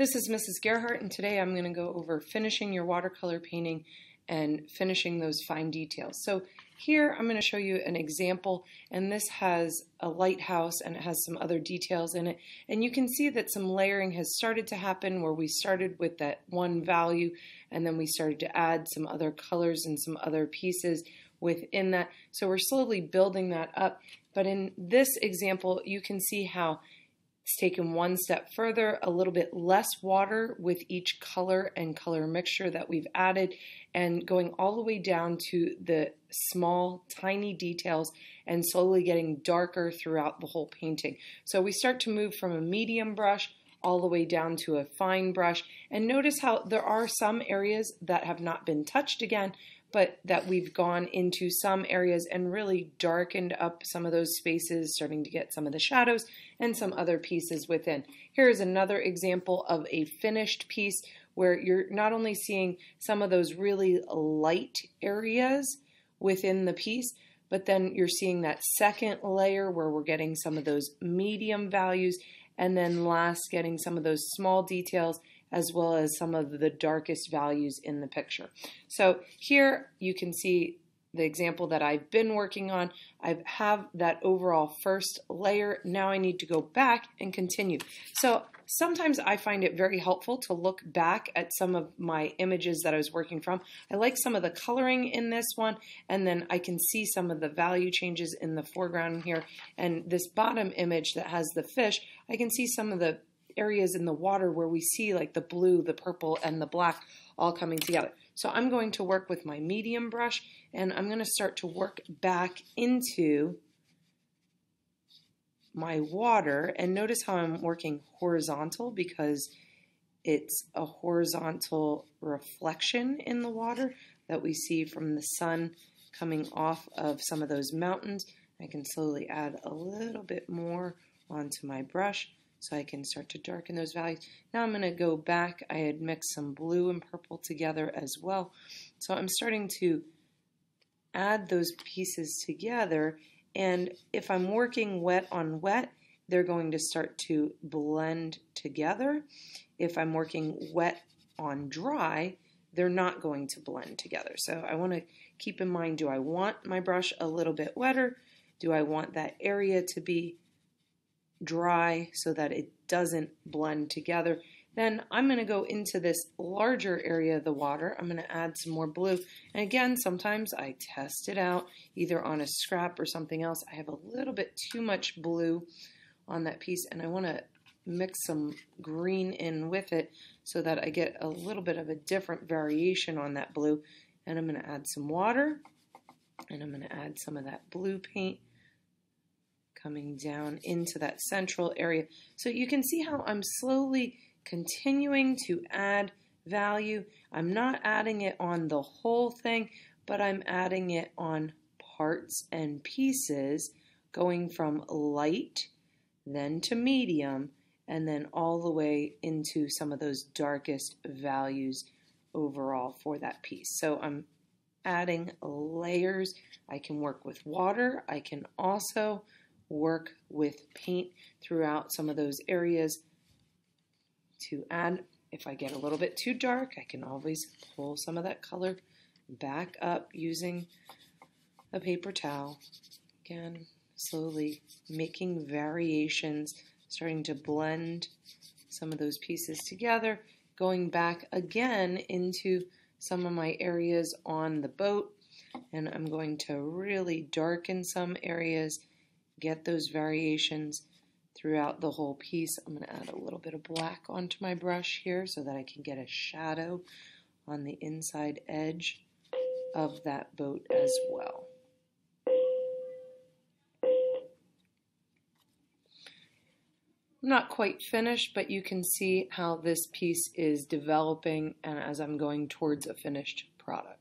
This is Mrs. Gerhardt, and today I'm going to go over finishing your watercolor painting and finishing those fine details. So here I'm going to show you an example, and this has a lighthouse and it has some other details in it. And you can see that some layering has started to happen where we started with that one value and then we started to add some other colors and some other pieces within that. So we're slowly building that up. But in this example, you can see how it's taken one step further, a little bit less water with each color and color mixture that we've added, and going all the way down to the small, tiny details and slowly getting darker throughout the whole painting. So we start to move from a medium brush all the way down to a fine brush, and notice how there are some areas that have not been touched again, but that we've gone into some areas and really darkened up some of those spaces, starting to get some of the shadows and some other pieces within. Here is another example of a finished piece where you're not only seeing some of those really light areas within the piece, but then you're seeing that second layer where we're getting some of those medium values, and then last getting some of those small details as well as some of the darkest values in the picture. So here you can see the example that I've been working on. I have that overall first layer. Now I need to go back and continue. So sometimes I find it very helpful to look back at some of my images that I was working from. I like some of the coloring in this one, and then I can see some of the value changes in the foreground here. And this bottom image that has the fish, I can see some of the areas in the water where we see like the blue, the purple, and the black all coming together. So I'm going to work with my medium brush, and I'm going to start to work back into my water. And notice how I'm working horizontal because it's a horizontal reflection in the water that we see from the sun coming off of some of those mountains. I can slowly add a little bit more onto my brush so I can start to darken those values. Now I'm going to go back. I had mixed some blue and purple together as well. So I'm starting to add those pieces together, and if I'm working wet on wet, they're going to start to blend together. If I'm working wet on dry, they're not going to blend together. So I want to keep in mind, do I want my brush a little bit wetter? Do I want that area to be dry so that it doesn't blend together? Then I'm going to go into this larger area of the water. I'm going to add some more blue. And again, sometimes I test it out either on a scrap or something else. I have a little bit too much blue on that piece, and I want to mix some green in with it so that I get a little bit of a different variation on that blue. And I'm going to add some water, and I'm going to add some of that blue paint coming down into that central area. So you can see how I'm slowly continuing to add value. I'm not adding it on the whole thing, but I'm adding it on parts and pieces, going from light, then to medium, and then all the way into some of those darkest values overall for that piece. So I'm adding layers. I can work with water. I can also work with paint throughout some of those areas to add. If I get a little bit too dark, I can always pull some of that color back up using a paper towel. Again, slowly making variations, starting to blend some of those pieces together, going back again into some of my areas on the boat, and I'm going to really darken some areas, get those variations throughout the whole piece. I'm going to add a little bit of black onto my brush here so that I can get a shadow on the inside edge of that boat as well. I'm not quite finished, but you can see how this piece is developing and as I'm going towards a finished product.